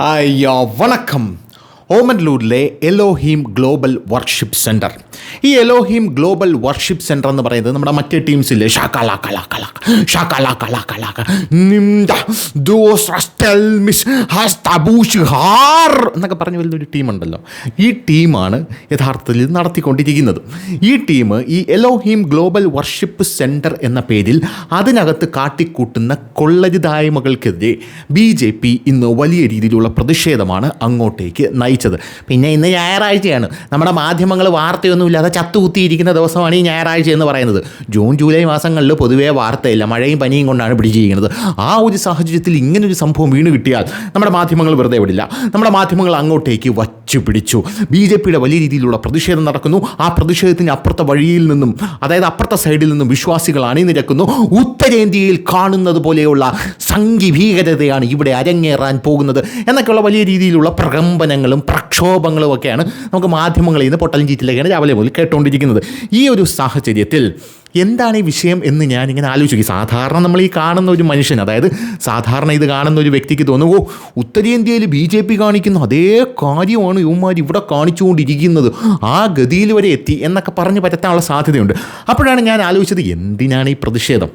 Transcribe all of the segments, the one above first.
അയ്യോ വണക്കം. ഓമല്ലൂരിലെ Elohim global worship centre. ഈ എലോഹീം ഗ്ലോബൽ വർഷിപ്പ് സെൻറ്റർ എന്ന് പറയുന്നത് നമ്മുടെ മറ്റേ ടീംസില്ലേ, എന്നൊക്കെ പറഞ്ഞ് വരുന്നൊരു ടീമുണ്ടല്ലോ. ഈ ടീമാണ് യഥാർത്ഥത്തിൽ ഇത് നടത്തിക്കൊണ്ടിരിക്കുന്നത്. ഈ ടീം ഈ എലോഹീം ഗ്ലോബൽ വർഷിപ്പ് സെൻറ്റർ എന്ന പേരിൽ അതിനകത്ത് കാട്ടിക്കൂട്ടുന്ന കൊള്ളരുതായ്മകൾക്കെതിരെ BJP ഇന്ന് വലിയ രീതിയിലുള്ള പ്രതിഷേധമാണ് അങ്ങോട്ടേക്ക് നയിച്ചത്. പിന്നെ ഇന്ന് ഞായറാഴ്ചയാണ്. നമ്മുടെ മാധ്യമങ്ങൾ വാർത്തയൊന്നുമില്ലാതെ ചത്തുകുത്തിയിരിക്കുന്ന ദിവസമാണ് ഈ ഞായറാഴ്ച എന്ന് പറയുന്നത്. ജൂൺ ജൂലൈ മാസങ്ങളിൽ പൊതുവേ വാർത്തയില്ല, മഴയും പനിയും കൊണ്ടാണ് പിടിച്ചിരിക്കുന്നത്. ആ ഒരു സാഹചര്യത്തിൽ ഇങ്ങനൊരു സംഭവം വീണ് കിട്ടിയാൽ നമ്മുടെ മാധ്യമങ്ങൾ വെറുതെ വിടില്ല. നമ്മുടെ മാധ്യമങ്ങൾ അങ്ങോട്ടേക്ക് വച്ചു പിടിച്ചു. BJPയുടെ വലിയ രീതിയിലുള്ള പ്രതിഷേധം നടക്കുന്നു. ആ പ്രതിഷേധത്തിന് അപ്പുറത്തെ വഴിയിൽ നിന്നും, അതായത് അപ്പുറത്തെ സൈഡിൽ നിന്നും വിശ്വാസികൾ അണിനിരക്കുന്നു. ഉത്തരേന്ത്യയിൽ കാണുന്നത് പോലെയുള്ള സംഘഭീകരതയാണ് ഇവിടെ അരങ്ങേറാൻ പോകുന്നത് എന്നൊക്കെയുള്ള വലിയ രീതിയിലുള്ള പ്രകമ്പനങ്ങളും പ്രക്ഷോഭങ്ങളും ഒക്കെയാണ് നമുക്ക് മാധ്യമങ്ങളിൽ നിന്ന് പൊട്ടലും ചീറ്റിലേക്കാണ് രാവിലെ മുതൽ കേട്ടുകൊണ്ടിരിക്കുന്നത്. ഈ ഒരു സാഹചര്യത്തിൽ എന്താണ് ഈ വിഷയം എന്ന് ഞാനിങ്ങനെ ആലോചിക്കും. സാധാരണ നമ്മൾ ഈ കാണുന്ന ഒരു മനുഷ്യൻ, അതായത് സാധാരണ ഇത് കാണുന്ന ഒരു വ്യക്തിക്ക് തോന്നുമോ, ഉത്തരേന്ത്യയിൽ BJP കാണിക്കുന്ന അതേ കാര്യമാണ് ഇവന്മാർ ഇവിടെ കാണിച്ചുകൊണ്ടിരിക്കുന്നത്, ആ ഗതിയിൽ വരെ എത്തി എന്നൊക്കെ പറഞ്ഞ് പറ്റാനുള്ള സാധ്യതയുണ്ട്. അപ്പോഴാണ് ഞാൻ ആലോചിച്ചത്, എന്തിനാണ് ഈ പ്രതിഷേധം?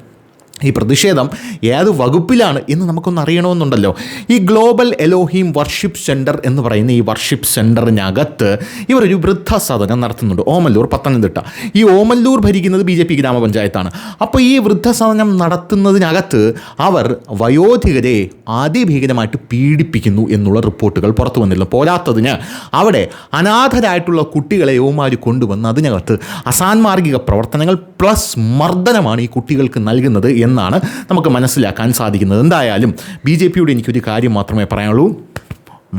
ഈ പ്രതിഷേധം ഏത് വകുപ്പിലാണ് എന്ന് നമുക്കൊന്ന് അറിയണമെന്നുണ്ടല്ലോ. ഈ ഗ്ലോബൽ എലോഹീം വർഷിപ്പ് സെൻറ്റർ എന്ന് പറയുന്ന ഈ വർഷിപ്പ് സെൻറ്ററിനകത്ത് ഇവരൊരു വൃദ്ധസദനം നടത്തുന്നുണ്ട്. ഓമല്ലൂർ, പത്തനംതിട്ട. ഈ ഓമല്ലൂർ ഭരിക്കുന്നത് BJP ഗ്രാമപഞ്ചായത്താണ്. അപ്പോൾ ഈ വൃദ്ധസദനം നടത്തുന്നതിനകത്ത് അവർ വയോധികരെ അതിഭീകരമായിട്ട് പീഡിപ്പിക്കുന്നു എന്നുള്ള റിപ്പോർട്ടുകൾ പുറത്തു വന്നിരുന്നു. പോരാത്തതിന് അവിടെ അനാഥരായിട്ടുള്ള കുട്ടികളെ യുവമാർ കൊണ്ടുവന്ന് അതിനകത്ത് അസാൻമാർഗിക പ്രവർത്തനങ്ങൾ പ്ലസ് മർദ്ദനമാണ് ഈ കുട്ടികൾക്ക് നൽകുന്നത് എന്നാണ് നമുക്ക് മനസ്സിലാക്കാൻ സാധിക്കുന്നത്. എന്തായാലും BJPയോട് എനിക്കൊരു കാര്യം മാത്രമേ പറയാനുള്ളൂ,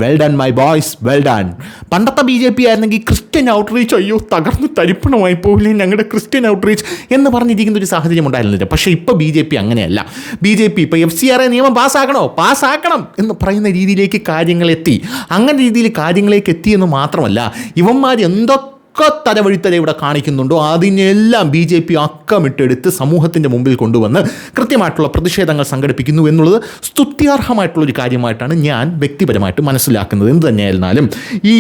well done my boys, well done. പണ്ടത്തെ BJP ആയിരുന്നെങ്കിൽ ക്രിസ്ത്യൻ ഔട്ട്റീച്ച്, അയ്യോ തകർന്ന് തരിപ്പണമായി പോകില്ലേ ഞങ്ങളുടെ ക്രിസ്ത്യൻ ഔട്ട്റീച്ച് എന്ന് പറഞ്ഞിരിക്കുന്ന ഒരു സാഹചര്യം ഉണ്ടായിരുന്നില്ല. പക്ഷേ ഇപ്പോൾ BJP അങ്ങനെയല്ല. BJP ഇപ്പോൾ FCRA നിയമം പാസ്സാക്കണം എന്ന് പറയുന്ന രീതിയിലേക്ക് കാര്യങ്ങളെത്തി. അങ്ങനെ രീതിയിൽ കാര്യങ്ങളിലേക്ക് എത്തിയെന്ന് മാത്രമല്ല, ഇവന്മാർ എന്തൊക്കെ തലവഴിത്തല ഇവിടെ കാണിക്കുന്നുണ്ടോ അതിനെല്ലാം BJP അക്കമിട്ടെടുത്ത് സമൂഹത്തിൻ്റെ മുമ്പിൽ കൊണ്ടുവന്ന് കൃത്യമായിട്ടുള്ള പ്രതിഷേധങ്ങൾ സംഘടിപ്പിക്കുന്നു എന്നുള്ളത് സ്തുത്യാർഹമായിട്ടുള്ളൊരു കാര്യമായിട്ടാണ് ഞാൻ വ്യക്തിപരമായിട്ട് മനസ്സിലാക്കുന്നത്. എന്ത് തന്നെയായിരുന്നാലും ഈ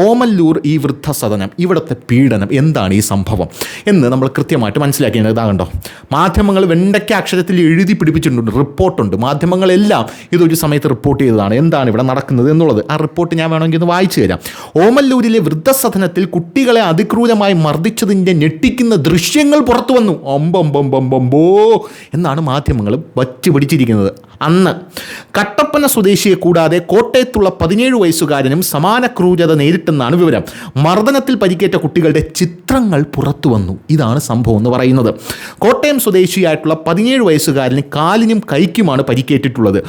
ഓമല്ലൂർ ഈ വൃദ്ധസദനം, ഇവിടുത്തെ പീഡനം, എന്താണ് ഈ സംഭവം എന്ന് നമ്മൾ കൃത്യമായിട്ട് മനസ്സിലാക്കിയത്. ഇതാകണ്ടോ, മാധ്യമങ്ങൾ വെണ്ടയ്ക്ക അക്ഷരത്തിൽ എഴുതി പിടിപ്പിച്ചിട്ടുണ്ട്, റിപ്പോർട്ടുണ്ട്. മാധ്യമങ്ങളെല്ലാം ഇതൊരു സമയത്ത് റിപ്പോർട്ട് ചെയ്തതാണ് എന്താണ് ഇവിടെ നടക്കുന്നത് എന്നുള്ളത്. ആ റിപ്പോർട്ട് ഞാൻ വേണമെങ്കിൽ ഒന്ന് വായിച്ചു തരാം. ഓമല്ലൂരിലെ വൃദ്ധസദനത്തിൽ കുട്ടികളെ അതിക്രൂരമായി മർദ്ദിച്ചതിൻ്റെ ഞെട്ടിക്കുന്ന ദൃശ്യങ്ങൾ പുറത്തു വന്നു. അമ്പമ്പമ്പമ്പോ എന്നാണ് മാധ്യമങ്ങൾ വച്ചു പിടിച്ചിരിക്കുന്നത്. അന്ന് കട്ടപ്പന സ്വദേശിയെ കൂടാതെ കോട്ടയത്തുള്ള 17 വയസ്സുകാരനും സമാന ക്രൂരത നേരിട്ടെന്നാണ് വിവരം. മർദ്ദനത്തിൽ പരിക്കേറ്റ കുട്ടികളുടെ ചിത്രങ്ങൾ പുറത്തു വന്നു. ഇതാണ് സംഭവം എന്ന് പറയുന്നത്. കോട്ടയം സ്വദേശിയായിട്ടുള്ള 17 വയസ്സുകാരന് കാലിനും കൈക്കുമാണ് പരിക്കേറ്റിട്ടുള്ളത്.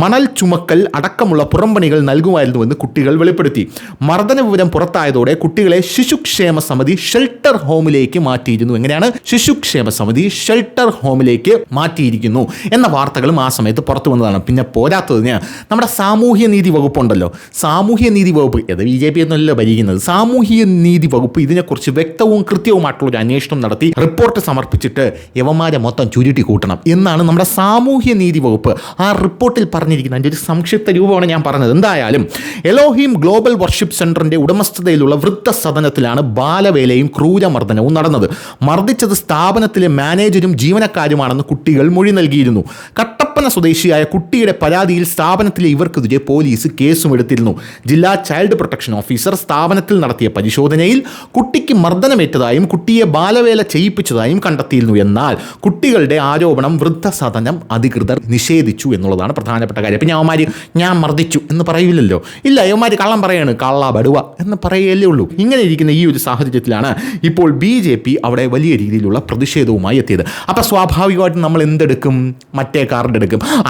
മണൽ ചുമക്കൽ അടക്കമുള്ള പുറംപണികൾ നൽകുമായിരുന്നുവെന്ന് കുട്ടികൾ വെളിപ്പെടുത്തി. മർദ്ദന വിവരം പുറത്തായതോടെ കുട്ടികളെ ശിശുക്ഷേമ സമിതി ഷെൽട്ടർ ഹോമിലേക്ക് മാറ്റിയിരുന്നു. എങ്ങനെയാണ്? ശിശുക്ഷേമ സമിതി ഷെൽട്ടർ ഹോമിലേക്ക് മാറ്റിയിരിക്കുന്നു എന്ന വാർത്തകളും ആ സമയത്ത് പുറത്തു വന്നതാണ്. പിന്നെ പോരാത്തതിന് നമ്മുടെ സാമൂഹ്യ നീതി വകുപ്പുണ്ടല്ലോ, സാമൂഹ്യ നീതി വകുപ്പ്, അത് BJP ഒന്നുമല്ലോ ഭരിക്കുന്നത്. സാമൂഹ്യ നീതി വകുപ്പ് ഇതിനെക്കുറിച്ച് വ്യക്തവും കൃത്യവുമായിട്ടുള്ളൊരു അന്വേഷണം നടത്തി റിപ്പോർട്ട് സമർപ്പിച്ചിട്ട് യവന്മാരെ മൊത്തം ചുരുട്ടി കൂട്ടണം എന്നാണ് നമ്മുടെ സാമൂഹ്യ നീതി വകുപ്പ് ആ റിപ്പോർട്ടിൽ പറഞ്ഞിരിക്കുന്നത്. അതിൻ്റെ ഒരു സംക്ഷിപ്ത രൂപമാണ് ഞാൻ പറഞ്ഞത്. എന്തായാലും എലോഹീം ഗ്ലോബൽ വർഷിപ്പ് സെൻറ്ററിൻ്റെ ഉടമസ്ഥതയിലുള്ള വൃദ്ധസദനത്തിലാണ് ബാലവേലയും ക്രൂരമർദ്ദനവും നടന്നത്. മർദ്ദിച്ചത് സ്ഥാപനത്തിലെ മാനേജരും ജീവനക്കാരുമാണെന്ന് കുട്ടികൾ മൊഴി നൽകിയിരുന്നു. കട്ടപ്പന സ്വദേശിയായ കുട്ടിയുടെ പരാതിയിൽ സ്ഥാപനത്തിലെ ഇവർക്കെതിരെ പോലീസ് കേസും എടുത്തിരുന്നു. ജില്ലാ ചൈൽഡ് പ്രൊട്ടക്ഷൻ ഓഫീസർ സ്ഥാപനത്തിൽ നടത്തിയ പരിശോധനയിൽ കുട്ടിക്ക് മർദ്ദനമേറ്റതായും കുട്ടിയെ ബാലവേല ചെയ്യിപ്പിച്ചതായും കണ്ടെത്തിയിരുന്നു. എന്നാൽ കുട്ടികളുടെ ആരോപണം വൃദ്ധസദനം അധികൃതർ നിഷേധിച്ചു എന്നുള്ളതാണ് പ്രധാനപ്പെട്ട കാര്യം. പിന്നെ അവന്മാർ ഞാൻ മർദ്ദിച്ചു എന്ന് പറയില്ലല്ലോ, ഇല്ല, അവന്മാർ കള്ളം പറയാണ്, കള്ള ബടുവ എന്ന് പറയല്ലേ ഉള്ളൂ. ഇങ്ങനെ ഇരിക്കുന്ന ഈ ഒരു സാഹചര്യത്തിലാണ് ഇപ്പോൾ BJP അവിടെ വലിയ രീതിയിലുള്ള പ്രതിഷേധവുമായി എത്തിയത്. അപ്പോൾ സ്വാഭാവികമായിട്ടും നമ്മൾ എന്തെടുക്കും? മറ്റേ കാർഡ് എടുക്കും.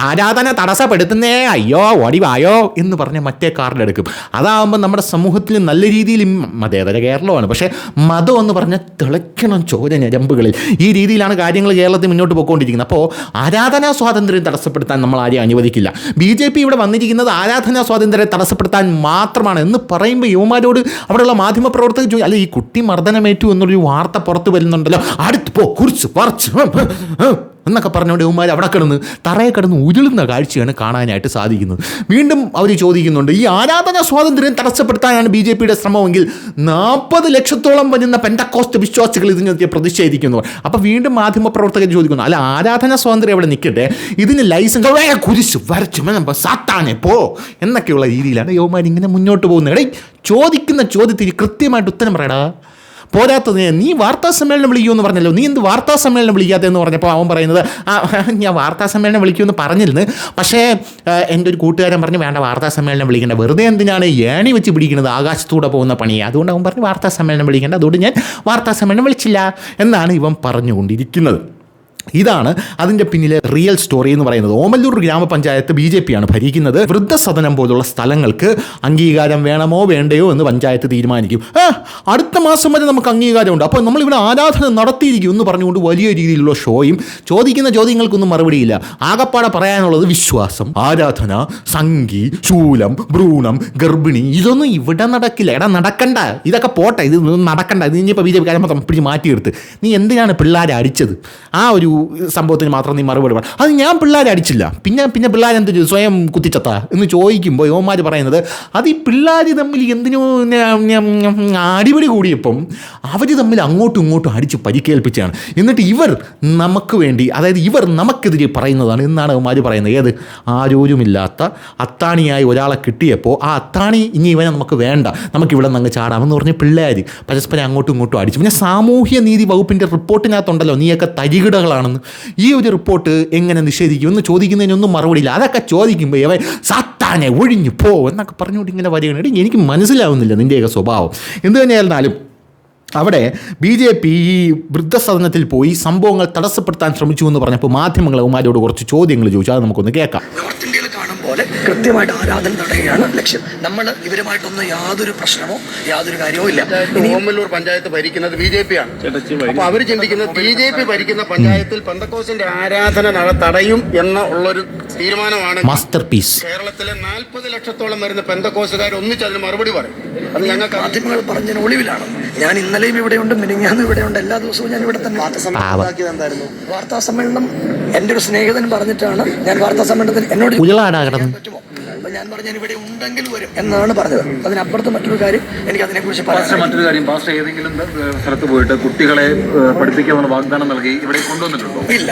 ആരാധന തടസ്സപ്പെടുത്തുന്നേ, അയ്യോ ഓടിവായോ എന്ന് പറഞ്ഞ് മറ്റേ കാർഡ് എടുക്കും. അതാകുമ്പോൾ നമ്മുടെ സമൂഹത്തിൽ നല്ല രീതിയിൽ മതേതര കേരളമാണ്, പക്ഷേ മതം എന്ന് പറഞ്ഞാൽ തിളയ്ക്കണം ചോര ഞരമ്പുകളിൽ. ഈ രീതിയിലാണ് കാര്യങ്ങൾ കേരളത്തിൽ മുന്നോട്ട് പോയിക്കൊണ്ടിരിക്കുന്നത്. അപ്പോൾ ആരാധനാ സ്വാതന്ത്ര്യം തടസ്സപ്പെടുത്താൻ നമ്മൾ ആരെയും അനുവദിക്കില്ല. BJP ഇവിടെ വന്നിരിക്കുന്നത് ആരാധനാ സ്വാതന്ത്ര്യം തടസ്സപ്പെടുത്താൻ മാത്രമാണ് എന്ന് പറയുമ്പോൾ യുവമാരോട് അവിടെയുള്ള മാധ്യമപ്രവർത്തകർ ചോദിക്കും, അല്ല ഈ കുട്ടി മർദ്ദനമേറ്റു എന്നുള്ളൊരു വാർത്ത പുറത്ത് വരുന്നുണ്ടല്ലോ, അടുത്ത് പോ കുറിച്ച് പറിച്ച് എന്നൊക്കെ പറഞ്ഞുകൊണ്ട് ഇവന്മാർ അവിടെ കിടന്ന് തറയെ കിടന്ന് ഉരുളുന്ന കാഴ്ചയാണ് കാണാനായിട്ട് സാധിക്കുന്നത്. വീണ്ടും അവർ ചോദിക്കുന്നുണ്ട്, ഈ ആരാധനാ സ്വാതന്ത്ര്യം തടസ്സപ്പെടുത്താനാണ് BJPയുടെ ശ്രമമെങ്കിൽ 40 ലക്ഷത്തോളം വരുന്ന പെന്തക്കോസ്റ്റ് വിശ്വാസികൾ ഇതിനെതിരെ പ്രതിഷേധിക്കുന്നു. അപ്പോൾ വീണ്ടും മാധ്യമപ്രവർത്തകർ ചോദിക്കുന്നു, അല്ല ആരാധനാ സ്വാതന്ത്ര്യം അവിടെ നിൽക്കട്ടെ, ഇതിന് ലൈസൻസ് കുരിശ് വരച്ചു സാത്താനെ പോ എന്നൊക്കെയുള്ള രീതിയിലാണ് യുവമാർ ഇങ്ങനെ മുന്നോട്ട് പോകുന്നത്. എടേ, ചോദിക്കുന്ന ചോദ്യത്തിന് കൃത്യമായിട്ട് ഉത്തരം പറയടാ. പോരാത്തത് നീ വാർത്താ സമ്മേളനം വിളിക്കുമെന്ന് പറഞ്ഞല്ലോ, നീ എന്ത് വാർത്താ സമ്മേളനം വിളിക്കാത്തതെന്ന് പറഞ്ഞപ്പോൾ അവൻ പറയുന്നത്, ഞാൻ വാർത്താ സമ്മേളനം വിളിക്കുമെന്ന് പറഞ്ഞിരുന്നു, പക്ഷേ എൻ്റെ ഒരു കൂട്ടുകാരൻ പറഞ്ഞു വേണ്ട വാർത്താ സമ്മേളനം വിളിക്കേണ്ട, വെറുതെ എന്തിനാണ് ഏണി വെച്ച് പിടിക്കുന്നത്, ആകാശത്തൂടെ പോകുന്ന പണിയെ, അതുകൊണ്ട് അവൻ പറഞ്ഞു വാർത്താ സമ്മേളനം വിളിക്കേണ്ട, അതുകൊണ്ട് ഞാൻ വാർത്താ സമ്മേളനം വിളിച്ചില്ല എന്നാണ് ഇവൻ പറഞ്ഞുകൊണ്ടിരിക്കുന്നത്. ഇതാണ് അതിൻ്റെ പിന്നിലെ റിയൽ സ്റ്റോറി എന്ന് പറയുന്നത്. ഓമല്ലൂർ ഗ്രാമപഞ്ചായത്ത് BJPയാണ് ഭരിക്കുന്നത്. വൃദ്ധസദനം പോലുള്ള സ്ഥലങ്ങൾക്ക് അംഗീകാരം വേണമോ വേണ്ടയോ എന്ന് പഞ്ചായത്ത് തീരുമാനിക്കും. അടുത്ത മാസം വരെ നമുക്ക് അംഗീകാരമുണ്ട്, അപ്പോൾ നമ്മളിവിടെ ആരാധന നടത്തിയിരിക്കും എന്ന് പറഞ്ഞുകൊണ്ട് വലിയ രീതിയിലുള്ള ഷോയും, ചോദിക്കുന്ന ചോദ്യങ്ങൾക്കൊന്നും മറുപടിയില്ല. ആകപ്പാടെ പറയാനുള്ളത് വിശ്വാസം, ആരാധന, സംഗി, ശൂലം, ഭ്രൂണം, ഗർഭിണി, ഇതൊന്നും ഇവിടെ നടക്കില്ല. എടാ നടക്കണ്ട, ഇതൊക്കെ പോട്ടെ, ഇത് നടക്കണ്ട. ഇത് ഇനിയിപ്പോൾ BJPക്കാരെ മൊത്തം പിടിച്ച് മാറ്റിയെടുത്ത് നീ എന്തിനാണ് പിള്ളേരെ അടിച്ചത്? ആ ഒരു സംഭവത്തിന് മാത്രം നീ മറുപടി പറ. അത് ഞാൻ പിള്ളേരെ അടിച്ചില്ല, പിന്നെ പിള്ളേരെന്ത് ചെയ്തു, സ്വയം കുത്തിച്ചത്ത എന്ന് ചോദിക്കുമ്പോൾ യുവന്മാർ പറയുന്നത് അത് ഈ പിള്ളേർ തമ്മിൽ എന്തിനോ അടിപിടി കൂടിയപ്പം അവർ തമ്മിൽ അങ്ങോട്ടും ഇങ്ങോട്ടും അടിച്ച് പരിക്കേൽപ്പിച്ചാണ്. എന്നിട്ട് ഇവർ നമുക്ക് വേണ്ടി, അതായത് ഇവർ നമുക്കെതിരെ പറയുന്നതാണ് എന്നാണ് യുവന്മാർ പറയുന്നത്. ഏത് ആരോരുമില്ലാത്ത അത്താണിയായി ഒരാളെ കിട്ടിയപ്പോൾ ആ അത്താണി ഇനി ഇവനെ നമുക്ക് വേണ്ട, നമുക്കിവിടെ നിന്ന് അങ്ങ് ചാടാമെന്ന് പറഞ്ഞ് പിള്ളേർ പരസ്പരം അങ്ങോട്ടും ഇങ്ങോട്ടും അടിച്ചു. പിന്നെ സാമൂഹ്യ നീതി വകുപ്പിൻ്റെ റിപ്പോർട്ടിനകത്തുണ്ടല്ലോ നീയൊക്കെ തരികിടകളാണ്, ഈ ഒരു റിപ്പോർട്ട് എങ്ങനെ നിഷേധിക്കും എന്ന് ചോദിക്കുന്നതിനൊന്നും മറുപടിയില്ല. അതൊക്കെ ചോദിക്കുമ്പോൾ ഇവൻ സാത്താനെ ഒഴിഞ്ഞു പോ എന്നൊക്കെ പറഞ്ഞുകൊണ്ട് ഇങ്ങനെ വരികയാണ്. എനിക്ക് മനസ്സിലാവുന്നില്ല നിൻ്റെയൊക്കെ സ്വഭാവം. എന്ത് തന്നെയായിരുന്നാലും അവിടെ BJP ഈ വൃദ്ധസദനത്തിൽ പോയി സംഭവങ്ങൾ തടസ്സപ്പെടുത്താൻ ശ്രമിച്ചു എന്ന് പറഞ്ഞപ്പോൾ മാധ്യമങ്ങൾ അവന്മാരോട് കുറച്ച് ചോദ്യങ്ങൾ ചോദിച്ചു. അത് നമുക്കൊന്ന് കേൾക്കാം. നോർത്ത് ഇന്ത്യയിൽ കാണും പോലെ കൃത്യമായിട്ട് ആരാധന തടയുകയാണ് ലക്ഷ്യം. നമ്മൾ ഇവരുമായിട്ടൊന്നും യാതൊരു പ്രശ്നമോ യാതൊരു കാര്യമോ ഇല്ല. ഓമല്ലൂർ പഞ്ചായത്ത് ഭരിക്കുന്നത് BJPയാണ്. അപ്പോൾ അവർ ചിന്തിക്കുന്നത് BJP ഭരിക്കുന്ന പഞ്ചായത്തിൽ പെന്തക്കോസ്തിന്റെ ആരാധന തടയും എന്ന ഉള്ളൊരു തീരുമാനമാണ് മാസ്റ്റർ പീസ്. കേരളത്തിലെ 40 ലക്ഷത്തോളം വരുന്ന പെന്തക്കോസ്തുകാർ ഒന്നിച്ച് അതിന് മറുപടി പറയും. അത് ഞങ്ങൾക്ക് മാധ്യമങ്ങൾ പറഞ്ഞതിന് ഒളിവിലാണ്. ഞാൻ ഇന്നലെയും ഇവിടെയുണ്ട്, മിനിഞ്ഞാന്നും ഇവിടെയുണ്ട്, എല്ലാ ദിവസവും ഞാൻ ഇവിടെ തന്നെ. വാർത്താ സമ്മേളനം എൻ്റെ ഒരു സ്നേഹിതൻ പറഞ്ഞിട്ടാണ് ഞാൻ വാർത്താ സമ്മേളനത്തിൽ എന്നോട് പറ്റുമോ, അപ്പൊ ഞാൻ പറഞ്ഞു ഞാൻ ഇവിടെ ഉണ്ടെങ്കിൽ വരും എന്നാണ് പറഞ്ഞത്. അതിനപ്പുറത്ത് മറ്റൊരു കാര്യം എനിക്ക് അതിനെക്കുറിച്ച് പറയാം. മറ്റൊരു കാര്യം, പാസ്റ്റർ ഏതെങ്കിലും സ്ഥലത്ത് പോയിട്ട് കുട്ടികളെ പഠിപ്പിക്കാമെന്ന് വാഗ്ദാനം നൽകി ഇവിടെ കൊണ്ടുവന്നിട്ടുണ്ടോ? ഇല്ല,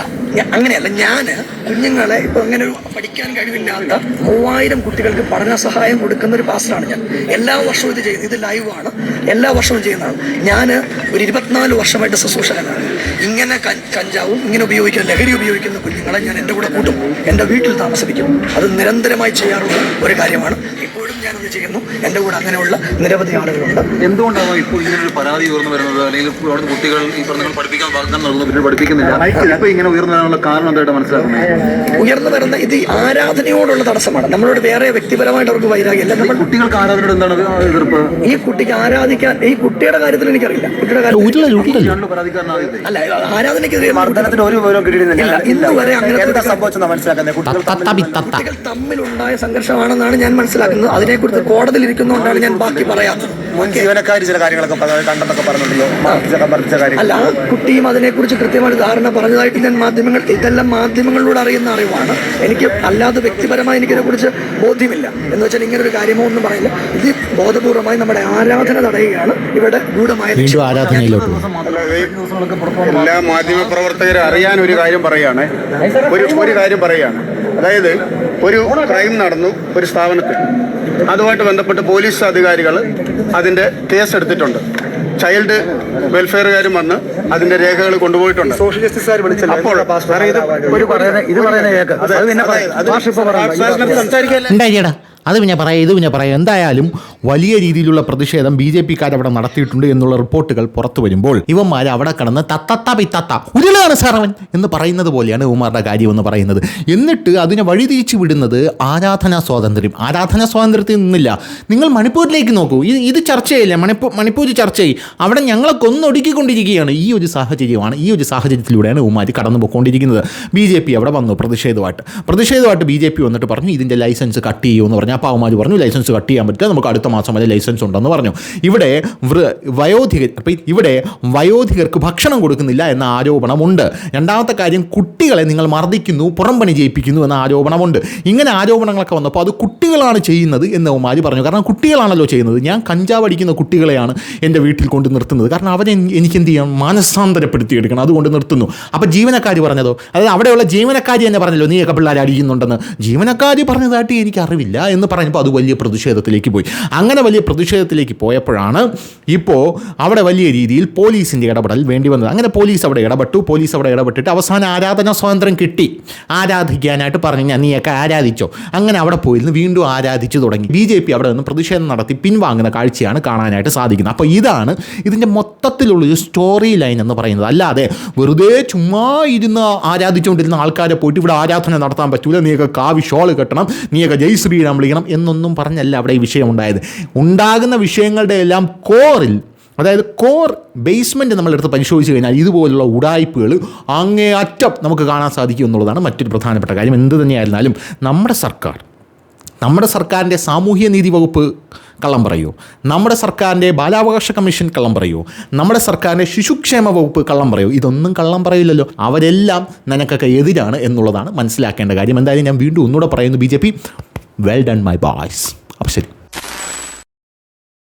അങ്ങനെയല്ല. ഞാൻ കുഞ്ഞുങ്ങളെ ഇപ്പൊ അങ്ങനെ ഒരു പഠിക്കാൻ കഴിവില്ലാത്ത 3000 കുട്ടികൾക്ക് പഠന സഹായം കൊടുക്കുന്ന ഒരു പാസ്റ്ററാണ് ഞാൻ. എല്ലാ വർഷവും ഇത് ചെയ്യുന്നത്, ഇത് ലൈവാണ്, എല്ലാ വർഷവും ചെയ്യുന്നതാണ്. ഞാൻ ഒരു 24 വർഷമായിട്ട് ശുശ്രൂഷകനാണ്. ഇങ്ങനെ കഞ്ചാവും ഇങ്ങനെ ഉപയോഗിക്കുന്ന ലഹരി ഉപയോഗിക്കുന്ന കുഞ്ഞുങ്ങളെ ഞാൻ എൻ്റെ കൂടെ കൂട്ടും, എൻ്റെ വീട്ടിൽ താമസിപ്പിക്കും. അത് നിരന്തരമായി ചെയ്യാറുള്ള ഒരു കാര്യമാണ്. ഇപ്പോഴും ഞാനത് ചെയ്യുന്നു. എൻ്റെ കൂടെ അങ്ങനെയുള്ള നിരവധി ആളുകളുണ്ട്. എന്തുകൊണ്ടാണ് ഇപ്പോൾ ഇങ്ങനൊരു പരാതി ഉയർന്നു വരുന്നത്? അല്ലെങ്കിൽ അവിടുന്ന് കുട്ടികൾ ഈ പറഞ്ഞ പഠിപ്പിക്കാൻ വാഗ്ദാനം നൽകുന്നു, പിന്നെ പഠിപ്പിക്കുന്നില്ല. ഇപ്പൊ ഇങ്ങനെ ഉയർന്നു വരാനുള്ള കാരണം എന്തായിട്ട് മനസ്സിലാക്കുന്നത്? ഉയർന്നു വരുന്ന ഇത് ആരാധനയോടുള്ള തടസ്സമാണ്. നമ്മളോട് വേറെ വ്യക്തിപരമായിട്ട് അവർക്ക് വൈരാഗ്യമല്ല. നമ്മൾ കുട്ടികൾക്ക് ആരാധനയോട് എന്താണ് എതിർപ്പ്? ഈ കുട്ടിക്ക് ആരാധിക്കാൻ, ഈ കുട്ടിയുടെ കാര്യത്തിൽ എനിക്കറിയില്ല. കുട്ടിയുടെ കാര്യത്തിൽ അല്ല, ആരാധനയ്ക്കെതിരെ ഇന്ന് വരെ അങ്ങനെ കുട്ടികൾ തമ്മിലുണ്ടായ സംഘർഷമാണെന്നാണ് ഞാൻ മനസ്സിലാക്കുന്നത്. അതിനെക്കുറിച്ച് കോടതിയിൽ ഇരിക്കുന്നതുകൊണ്ടാണ് ഞാൻ ബാക്കി പറയാത്തത്. ജീവനക്കാർ ചില കാര്യങ്ങളൊക്കെ കണ്ടെന്നൊക്കെ പറഞ്ഞിട്ടുണ്ടല്ലോ. അല്ല, ആ കുട്ടിയും അതിനെക്കുറിച്ച് കൃത്യമായിട്ട് ധാരണ പറഞ്ഞതായിട്ട് ഞാൻ ഇതെല്ലാം മാധ്യമങ്ങളിലൂടെ അറിയുന്ന അറിവാണ്. എനിക്ക് അല്ലാതെ വ്യക്തിപരമായി എനിക്കിതിനെക്കുറിച്ച് ബോധ്യമില്ല. എന്ന് വെച്ചാൽ ഇങ്ങനെ ഒരു കാര്യമോ ഒന്നും പറയില്ല. ഇത് ബോധപൂർവമായി നമ്മുടെ ആരാധന തടയുകയാണ് ഇവിടെ ഗൂഢമായ. എല്ലാ മാധ്യമ പ്രവർത്തകരെ അറിയാൻ ഒരു കാര്യം പറയുകയാണ്, ഒരു കാര്യം പറയുകയാണ്. അതായത് ഒരു ക്രൈം നടന്നു ഒരു സ്ഥാപനത്തിൽ, അതുമായിട്ട് ബന്ധപ്പെട്ട് പോലീസ് അധികാരികൾ അതിൻ്റെ കേസെടുത്തിട്ടുണ്ട്. ചൈൽഡ് വെൽഫെയറുകാരും വന്ന് അതിന്റെ രേഖകൾ കൊണ്ടുപോയിട്ടുണ്ട്. സോഷ്യൽ ജസ്റ്റിസുകാർ വിളിച്ചല്ലോ. അപ്പോൾ അത് പിന്നെ പറയാം, ഇത് പിന്നെ പറയാം. എന്തായാലും വലിയ രീതിയിലുള്ള പ്രതിഷേധം BJPക്കാരവിടെ നടത്തിയിട്ടുണ്ട് എന്നുള്ള റിപ്പോർട്ടുകൾ പുറത്തു വരുമ്പോൾ ഇവന്മാർ അവിടെ കടന്ന് ഉരുളാണ് സാറവൻ എന്ന് പറയുന്നത് പോലെയാണ് ഇവന്മാരുടെ കാര്യം എന്ന് പറയുന്നത്. എന്നിട്ട് അതിനെ വഴിതിരിച്ചു വിടുന്നത് ആരാധനാ സ്വാതന്ത്ര്യത്തിൽ നിന്നില്ല. നിങ്ങൾ മണിപ്പൂരിലേക്ക് നോക്കൂ, ഇത് ചർച്ചയില്ല. മണിപ്പൂർ ചർച്ച ചെയ്യും, അവിടെ ഞങ്ങളെ കൊന്നൊടുക്കിക്കൊണ്ടിരിക്കുകയാണ്. ഈ ഒരു സാഹചര്യത്തിലൂടെയാണ് ഇവന്മാർ കടന്നു പോയിക്കൊണ്ടിരിക്കുന്നത്. BJP അവിടെ വന്നു പ്രതിഷേധമായിട്ട് BJP വന്നിട്ട് പറഞ്ഞു ഇതിൻ്റെ ലൈസൻസ് കട്ട് ചെയ്യുമെന്ന് പറഞ്ഞു. പറഞ്ഞു. അപ്പോൾ അവന്മാർ പറഞ്ഞു ലൈസൻസ് കട്ട് ചെയ്യാൻ പറ്റില്ല, നമുക്ക് അടുത്ത മാസം വരെ ലൈസൻസ് ഉണ്ടെന്ന് പറഞ്ഞു. ഇവിടെ വയോധികർക്ക് ഭക്ഷണം കൊടുക്കുന്നില്ല എന്ന ആരോപണമുണ്ട്. രണ്ടാമത്തെ കാര്യം, കുട്ടികളെ നിങ്ങൾ മർദ്ദിക്കുന്നു, പുറംപണി ചെയ്യിപ്പിക്കുന്നു എന്ന ആരോപണമുണ്ട്. ഇങ്ങനെ ആരോപണങ്ങളൊക്കെ വന്നപ്പോൾ അത് കുട്ടികളാണ് ചെയ്യുന്നത് എന്ന് അവന്മാർ പറഞ്ഞു. കാരണം കുട്ടികളാണല്ലോ ചെയ്യുന്നത്. ഞാൻ കഞ്ചാവ് അടിക്കുന്ന കുട്ടികളെയാണ് എൻ്റെ വീട്ടിൽ കൊണ്ട് നിർത്തുന്നത്. കാരണം അവരെ എനിക്ക് എന്ത് ചെയ്യാം, മാനസാന്തരപ്പെടുത്തിയെടുക്കണം, അതുകൊണ്ട് നിർത്തുന്നു. അപ്പോൾ ജീവനക്കാർ പറഞ്ഞതോ, അതായത് അവിടെയുള്ള ജീവനക്കാരി തന്നെ പറഞ്ഞല്ലോ നീയൊക്കെ പിള്ളേർ അടിക്കുന്നുണ്ടെന്ന്. ജീവനക്കാരി പറഞ്ഞതായിട്ട് എനിക്ക് അറിവില്ല എന്ന് പറഞ്ഞപ്പോൾ അത് വലിയ പ്രതിഷേധത്തിലേക്ക് പോയി. അങ്ങനെ വലിയ പ്രതിഷേധത്തിലേക്ക് പോയപ്പോഴാണ് ഇപ്പോൾ അവിടെ വലിയ രീതിയിൽ പോലീസിൻ്റെ ഇടപെടൽ വേണ്ടി വന്നത്. അങ്ങനെ പോലീസ് അവിടെ ഇടപെട്ടിട്ട് അവസാനം ആരാധനാ സ്വാതന്ത്ര്യം കിട്ടി. ആരാധിക്കാനായിട്ട് പറഞ്ഞു, ഞാൻ നീയൊക്കെ ആരാധിച്ചോ. അങ്ങനെ അവിടെ പോയിരുന്നു വീണ്ടും ആരാധിച്ചു തുടങ്ങി. BJP അവിടെ നിന്ന് പ്രതിഷേധം നടത്തി പിൻവാങ്ങുന്ന കാഴ്ചയാണ് കാണാനായിട്ട് സാധിക്കുന്നത്. അപ്പോൾ ഇതാണ് ഇതിൻ്റെ മൊത്തത്തിലുള്ളൊരു സ്റ്റോറി ലൈൻ എന്ന് പറയുന്നത്. അല്ലാതെ വെറുതെ ചുമ്മാ ഇരുന്ന് ആരാധിച്ചുകൊണ്ടിരുന്ന ആൾക്കാരെ പോയിട്ട് ഇവിടെ ആരാധന നടത്താൻ പറ്റൂല, നീയൊക്കെ കാവി ഷോള് കെട്ടണം, നീയൊക്കെ ജയ് ശ്രീറാം വിളിക്കണം എന്നൊന്നും പറഞ്ഞല്ല അവിടെ ഈ വിഷയം ഉണ്ടായത്. ഉണ്ടാകുന്ന വിഷയങ്ങളുടെ എല്ലാം കോറിൽ, അതായത് കോർ ബേസ്മെൻറ്റ് നമ്മളെടുത്ത് പരിശോധിച്ച് കഴിഞ്ഞാൽ ഇതുപോലുള്ള ഉടായ്പകൾ അങ്ങേ അറ്റം നമുക്ക് കാണാൻ സാധിക്കും എന്നുള്ളതാണ് മറ്റൊരു പ്രധാനപ്പെട്ട കാര്യം. എന്ത് തന്നെയായിരുന്നാലും നമ്മുടെ സർക്കാരിൻ്റെ സാമൂഹ്യ നീതി വകുപ്പ് കള്ളം പറയുമോ, നമ്മുടെ സർക്കാരിൻ്റെ ബാലാവകാശ കമ്മീഷൻ കള്ളം പറയുമോ, നമ്മുടെ സർക്കാരിൻ്റെ ശിശുക്ഷേമ വകുപ്പ് കള്ളം പറയുമോ? ഇതൊന്നും കള്ളം പറയില്ലല്ലോ. അവരെല്ലാം നിനക്കൊക്കെ എതിരാണ് എന്നുള്ളതാണ് മനസ്സിലാക്കേണ്ട കാര്യം. എന്തായാലും ഞാൻ വീണ്ടും ഒന്നുകൂടെ പറയുന്നു, BJP well done my boys. അപ്പോൾ ശരി.